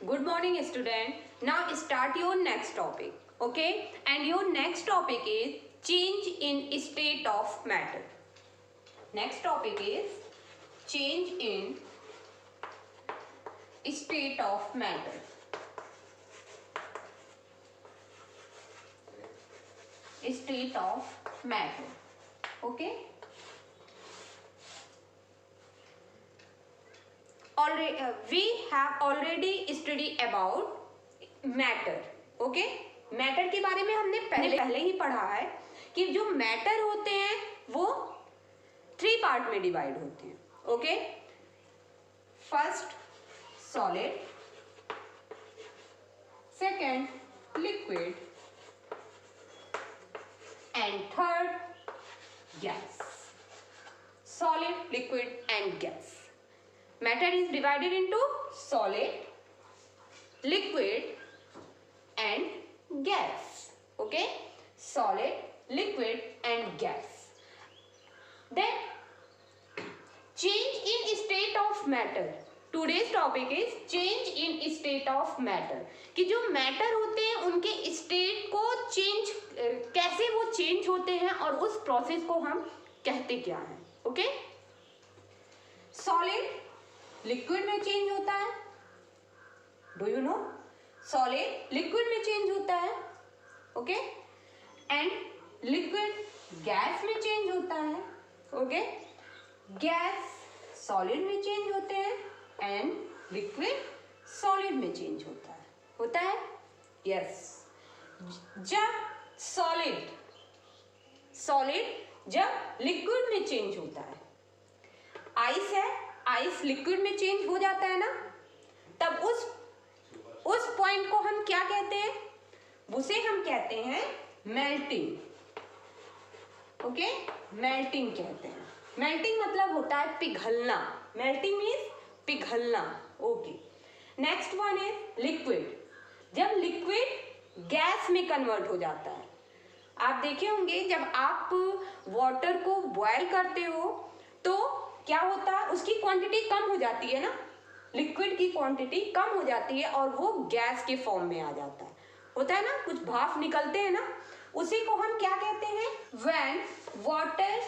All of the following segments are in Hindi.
Good morning, student. Now start your next topic. Okay? And your next topic is change in state of matter. Next topic is change in state of matter. State of matter. Okay? We have already studied about matter. Okay? Matter के बारे में हमने पहले ही पढ़ा है कि जो मैटर होते हैं वो 3 पार्ट में डिवाइड होते हैं. Okay? First solid, second liquid and third gas. Solid, liquid and gas. Matter is divided into solid, liquid and gas. Okay? Solid, liquid and gas. Then change in state of matter. Today's topic is change in state of matter. कि जो matter होते हैं उनके state को change कैसे वो change होते हैं और उस process को हम कहते क्या हैं. Okay? Solid लिक्विड में चेंज होता है. Do you know? Solid liquid में चेंज होता है. ओके? एंड लिक्विड गैस में चेंज होता है. ओके? गैस सॉलिड में चेंज होते हैं एंड लिक्विड सॉलिड में चेंज होता है. यस. जब सॉलिड जब लिक्विड में चेंज होता है, आइस है, आइस लिक्विड में चेंज हो जाता है ना, तब उस पॉइंट को हम क्या कहते हैं? उसे हम कहते हैं मेल्टिंग. ओके? मेल्टिंग कहते हैं. मेल्टिंग मतलब होता है पिघलना. मेल्टिंग मीन्स पिघलना. Okay. Next one is liquid. जब लिक्विड गैस में कन्वर्ट हो जाता है. आप देखे होंगे जब आप वाटर को बॉयल करते हो तो क्या होता है, उसकी क्वांटिटी कम हो जाती है ना, लिक्विड की क्वांटिटी कम हो जाती है और वो गैस के फॉर्म में आ जाता है. होता है ना, कुछ भाप निकलते हैं ना, उसी को हम क्या कहते हैं? When water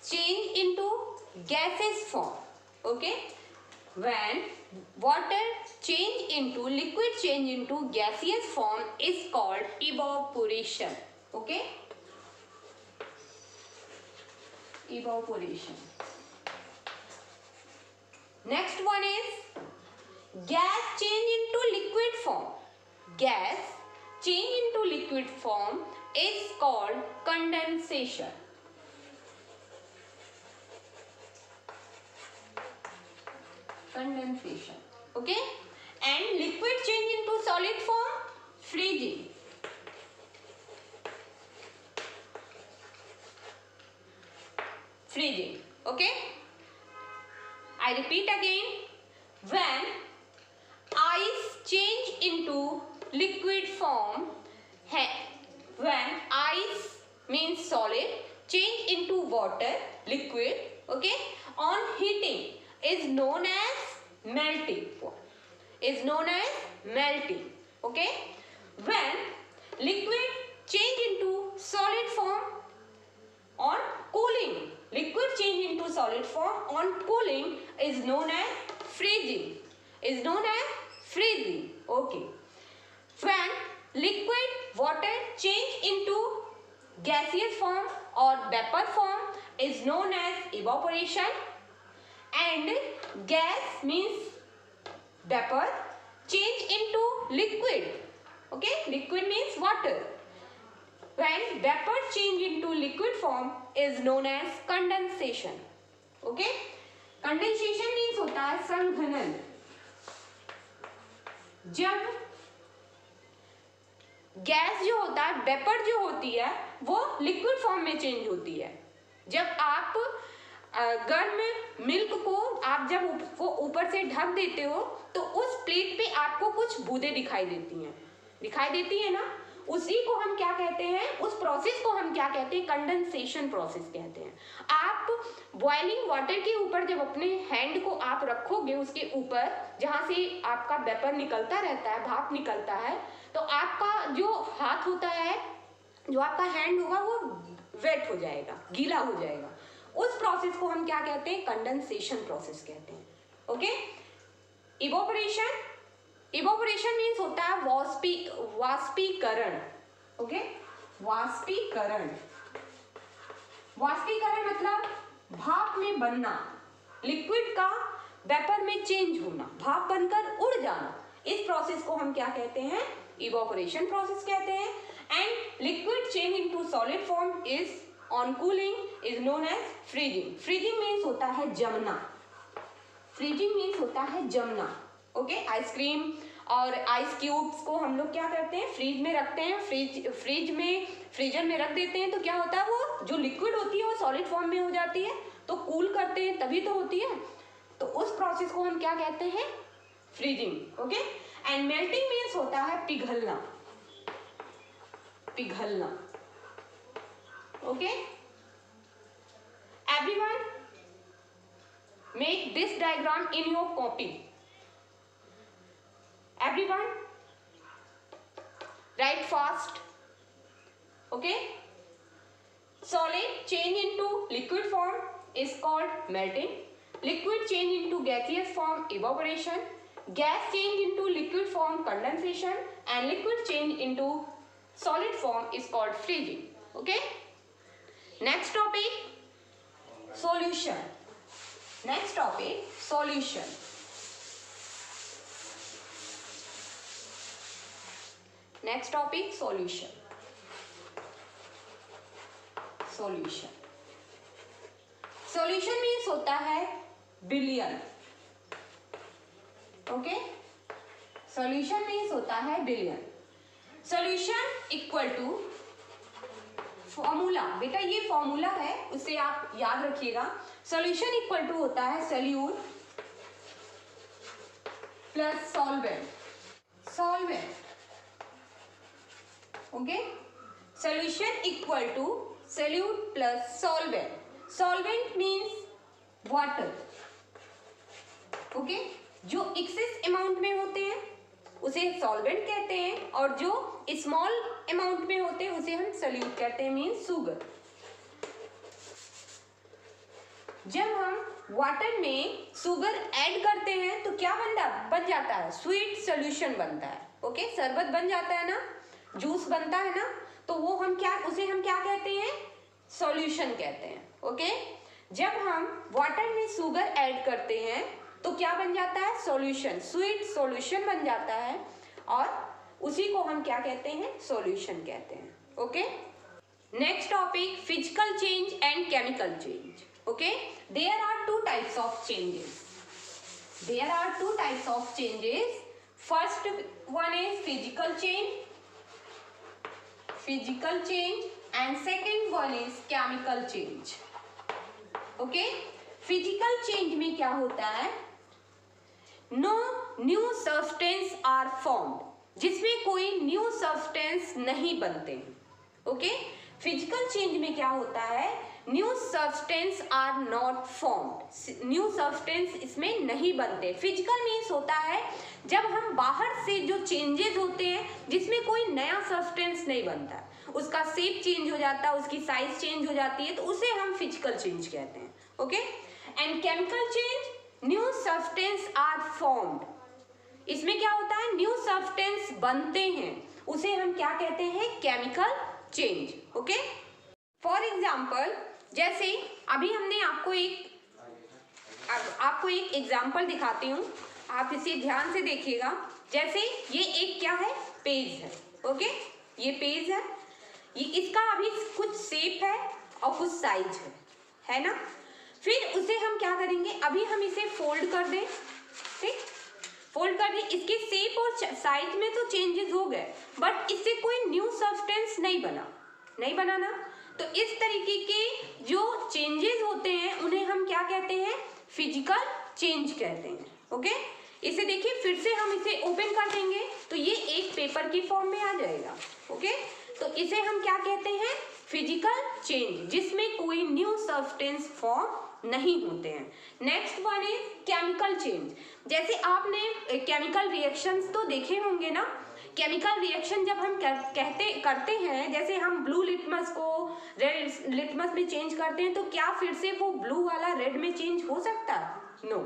change into gases form. Okay? When water change into liquid change into gaseous form is called evaporation. Okay? Evaporation. Next one is gas change into liquid form. Gas change into liquid form is called condensation. Condensation. Okay? And liquid change into solid form, freezing. Freezing. Okay? I repeat again, when ice change into liquid form, when ice means solid change into water, liquid, okay, on heating is known as melting. Is known as melting. Okay? When liquid change into solid form on cooling, liquid change into solid form on cooling is known as freezing. Is known as freezing. Okay. When liquid water change into gaseous form or vapor form is known as evaporation. And gas means vapor change into liquid. Okay? Liquid means water. When vapor change into liquid form is known as condensation. Okay? Condensation means होता है संघनन. जब गैस जो होता है, वेपर जो होती है, वो लिक्विड फॉर्म में चेंज होती है. जब आप गर्म मिल्क को आप जब वो ऊपर से ढक देते हो तो उस प्लेट पे आपको कुछ बूंदें दिखाई देती हैं. दिखाई देती है ना, उसी को हम क्या कहते हैं, उस प्रोसेस को हम क्या कहते हैं, कंडेंसेशन प्रोसेस कहते हैं। आप बॉइलिंग वाटर के ऊपर जब अपने हैंड को आप रखोगे उसके ऊपर जहां से आपका वेपर निकलता रहता है, भाप निकलता है, तो आपका जो हाथ होता है, जो आपका हैंड होगा वो वेट हो जाएगा, गीला हो जाएगा। उस प्रोसेस को हम क्या कहते हैं, कंडेंसेशन प्रोसेस कहते हैं। ओके, इवोपरेशन, इवोपरेशन मीन्स होता है वाष्पीकरण। ओके, वाष्पीकरण, वाष्पीकरण मतलब भाप में बनना, लिक्विड का वेपर में चेंज होना, भाप बनकर उड़ जाना। इस प्रोसेस को हम क्या कहते हैं, इवोपरेशन प्रोसेस कहते हैं। And liquid change into solid form is on cooling is known as freezing. Freezing means होता है जमना, फ्रीजिंग मीन्स होता है जमना। ओके, आइसक्रीम और आइस क्यूब्स को हम लोग क्या करते हैं, फ्रीज में रखते हैं, फ्रीजर में रख देते हैं, तो क्या होता है, वो जो लिक्विड होती है वो सॉलिड फॉर्म में हो जाती है, तो कूल करते हैं तभी तो होती है। तो उस प्रोसेस को हम क्या कहते हैं, freezing. Okay, and melting means होता है पिघलना, पिघलना। Okay, everyone make this diagram in your copy. Everyone write fast. Okay, solid change into liquid form is called melting. Liquid change into gaseous form evaporation. Gas change into liquid form condensation, and liquid change into solid form is called freezing. Okay, next topic, solution. Next topic, solution. Next topic, solution. Solution. Solution means होता है विलयन। ओके, solution means होता है विलयन। Solution इक्वल टू फॉर्मूला, बेटा ये फॉर्मूला है, उसे आप याद रखिएगा। सॉल्यूशन इक्वल टू होता है solute plus solvent, solvent. Okay, solution equal to solute plus solvent. Solvent means water. Okay, जो एक्सेस अमाउंट में होते हैं उसे सॉल्वेंट कहते हैं, और जो स्मॉल अमाउंट में होते हैं उसे हम सोल्यूट कहते हैं, मींस शुगर। जब हम वाटर में शुगर ऐड करते हैं तो क्या बन जाता है, स्वीट सॉल्यूशन बनता है। ओके, शरबत बन जाता है ना, जूस बनता है ना, तो वो उसे हम क्या कहते हैं, सॉल्यूशन कहते हैं। ओके, जब हम वाटर में शुगर ऐड करते हैं तो क्या बन जाता है, सॉल्यूशन, स्वीट सॉल्यूशन बन जाता है, और उसी को हम क्या कहते हैं, सॉल्यूशन कहते हैं। Okay, next topic, physical change and chemical change. Okay, there are two types of changes, there are two types of changes. First one is physical change, physical change, and second one is chemical change. Okay, physical change में क्या होता है, no new substance are formed, जिसमें कोई न्यू सब्सटेंस नहीं बनते हैं। ओके, फिजिकल चेंज में क्या होता है, new substance are not formed, new substance इसमें नहीं बनते। फिजिकल मीन्स होता है जब हम बाहर से जो चेंजेस होते हैं जिसमें कोई नया सब्सटेंस नहीं बनता, उसका शेप चेंज हो जाता है, उसकी साइज चेंज हो जाती है, तो उसे हम फिजिकल चेंज कहते हैं। Okay, and chemical change, new substance are formed, इसमें क्या होता है, न्यू सब्सटेंस बनते हैं, उसे हम क्या कहते हैं, chemical change. Okay, for example, जैसे अभी हमने आपको एक एग्जाम्पल दिखाती हूँ, आप इसे ध्यान से देखिएगा। जैसे ये एक क्या है, पेज है। ओके, ये पेज है, ये इसका अभी कुछ शेप है और कुछ साइज है ना। फिर उसे हम क्या करेंगे, अभी हम इसे फोल्ड कर दें, ठीक, फोल्ड कर दें, इसके शेप और साइज में तो चेंजेस हो गए, बट इससे कोई न्यू सब्सटेंस नहीं बना ना। तो इस तरीके के जो चेंजेस होते हैं उन्हें हम क्या कहते हैं, फिजिकल चेंज कहते हैं। ओके, इसे देखिए, फिर से हम इसे ओपन कर देंगे, तो ये एक पेपर की फॉर्म में आ जाएगा। ओके, तो इसे हम क्या कहते हैं, फिजिकल चेंज, जिसमें कोई न्यू सब्सटेंस फॉर्म नहीं होते हैं। Next one is chemical change. जैसे आपने केमिकल रिएक्शंस तो देखे होंगे ना, केमिकल रिएक्शन जब हम करते हैं, जैसे हम ब्लू लिटमस को रेड लिटमस में चेंज करते हैं, तो क्या फिर से वो ब्लू वाला रेड में चेंज हो सकता है? नो।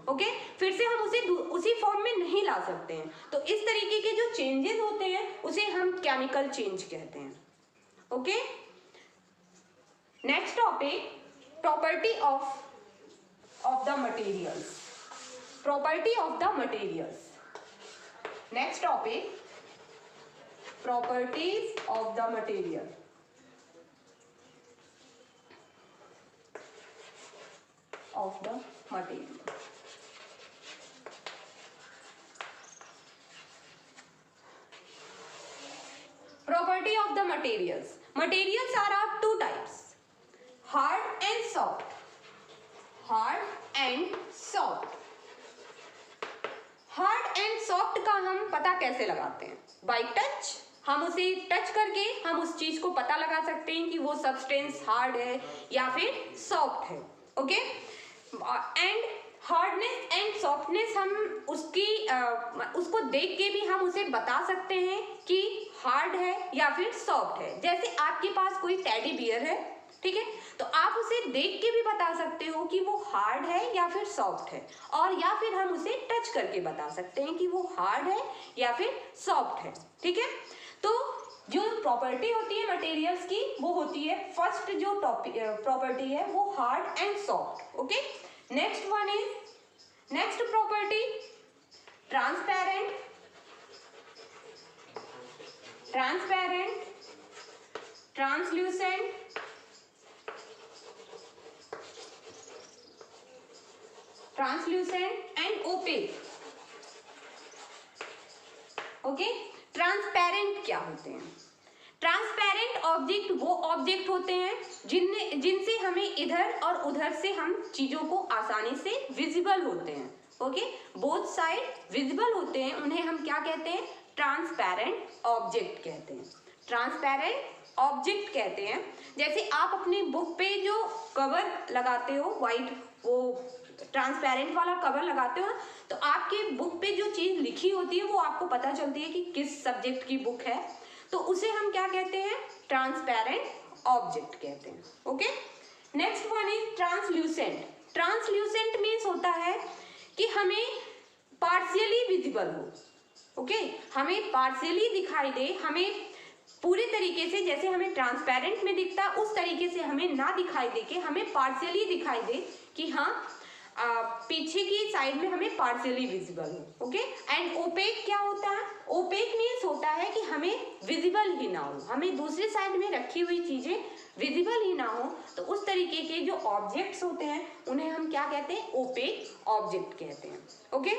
ओके, फिर से हम उसे उसी फॉर्म में नहीं ला सकते हैं। तो इस तरीके के जो चेंजेस होते हैं उसे हम केमिकल चेंज कहते हैं। Okay, next topic, property of the materials. Property of the materials. Next topic, properties of the material. Of the material. Property of the materials. Materials are of two types, hard and soft. Hard and soft. Hard and soft का हम पता कैसे लगाते हैं? By touch. हम उसे टच करके हम उस चीज को पता लगा सकते हैं कि वो सब्सटेंस हार्ड है या फिर सॉफ्ट है। Okay, and hardness and softness हम उसको देख के भी हम उसे बता सकते हैं कि हार्ड है या फिर सॉफ्ट है। जैसे आपके पास कोई टेडी बियर है, ठीक है, तो आप उसे देख के भी बता सकते हो कि वो हार्ड है या फिर सॉफ्ट है, और या फिर हम उसे टच करके बता सकते हैं कि वो हार्ड है या फिर सॉफ्ट है। ठीक है, तो जो प्रॉपर्टी होती है मटेरियल्स की वो होती है, फर्स्ट जो प्रॉपर्टी है वो hard and soft. Okay, next one is, next property transparent. Transparent, translucent, translucent and opaque. Okay, transparent क्या होते हैं? ट्रांसपेरेंट ऑब्जेक्ट वो ऑब्जेक्ट होते हैं जिनसे हमें इधर और उधर से हम चीजों को आसानी से विजिबल होते हैं। ओके, बोथ साइड विजिबल होते हैं, उन्हें हम क्या कहते हैं? ट्रांसपेरेंट ऑब्जेक्ट कहते हैं। ट्रांसपेरेंट ऑब्जेक्ट कहते हैं। जैसे आप अपनी बुक पे जो कवर लगाते हो, वाइट वो ट्रांसपेरेंट वाला कवर लगाते हो ना, तो आपके बुक पे जो चीज लिखी होती है वो आपको पता चलती है कि किस सब्जेक्ट की बुक है, तो उसे हम क्या कहते हैं? ट्रांसपेरेंट ऑब्जेक्ट कहते हैं। Okay, next one is translucent. Translucent means होता है कि हमें पार्शियली विजिबल हो। ओके, हमें पार्शियली दिखाई दे, हमें पूरे तरीके से जैसे हमें ट्रांसपेरेंट में दिखता है उस तरीके से हमें ना दिखाई दे के हमें पार्शियली दिखाई दे कि हाँ पीछे की साइड में हमें पार्शियली विजिबल हो। ओके, एंड ओपेक क्या होता है? ओपेक मीन्स होता है कि हमें विजिबल ही ना हो, हमें दूसरी साइड में रखी हुई चीजें विजिबल ही ना हो, तो उस तरीके के जो ऑब्जेक्ट्स होते हैं उन्हें हम क्या कहते हैं? ओपेक ऑब्जेक्ट कहते हैं। Okay,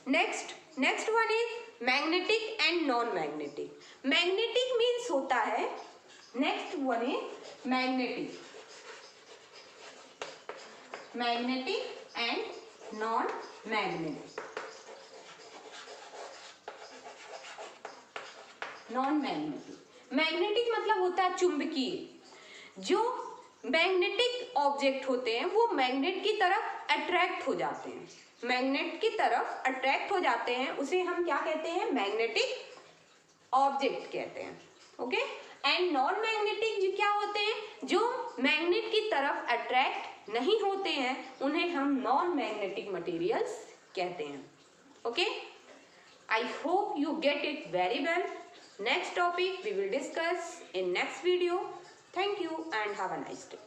next one is magnetic and non magnetic. Magnetic means होता है, next one is magnetic, magnetic and non magnetic. Non magnetic, magnetic मतलब होता है चुंबकीय। जो मैग्नेटिक ऑब्जेक्ट होते हैं वो मैग्नेट की तरफ अट्रैक्ट हो जाते हैं, मैग्नेट की तरफ अट्रैक्ट हो जाते हैं, उसे हम क्या कहते हैं? मैग्नेटिक ऑब्जेक्ट कहते हैं। ओके, एंड नॉन मैग्नेटिक क्या होते हैं? जो मैग्नेट की तरफ अट्रैक्ट नहीं होते हैं, उन्हें हम नॉन मैग्नेटिक मटेरियल्स कहते हैं। Okay, I hope you get it very well. Next topic we will discuss in next video. Thank you and have a nice day.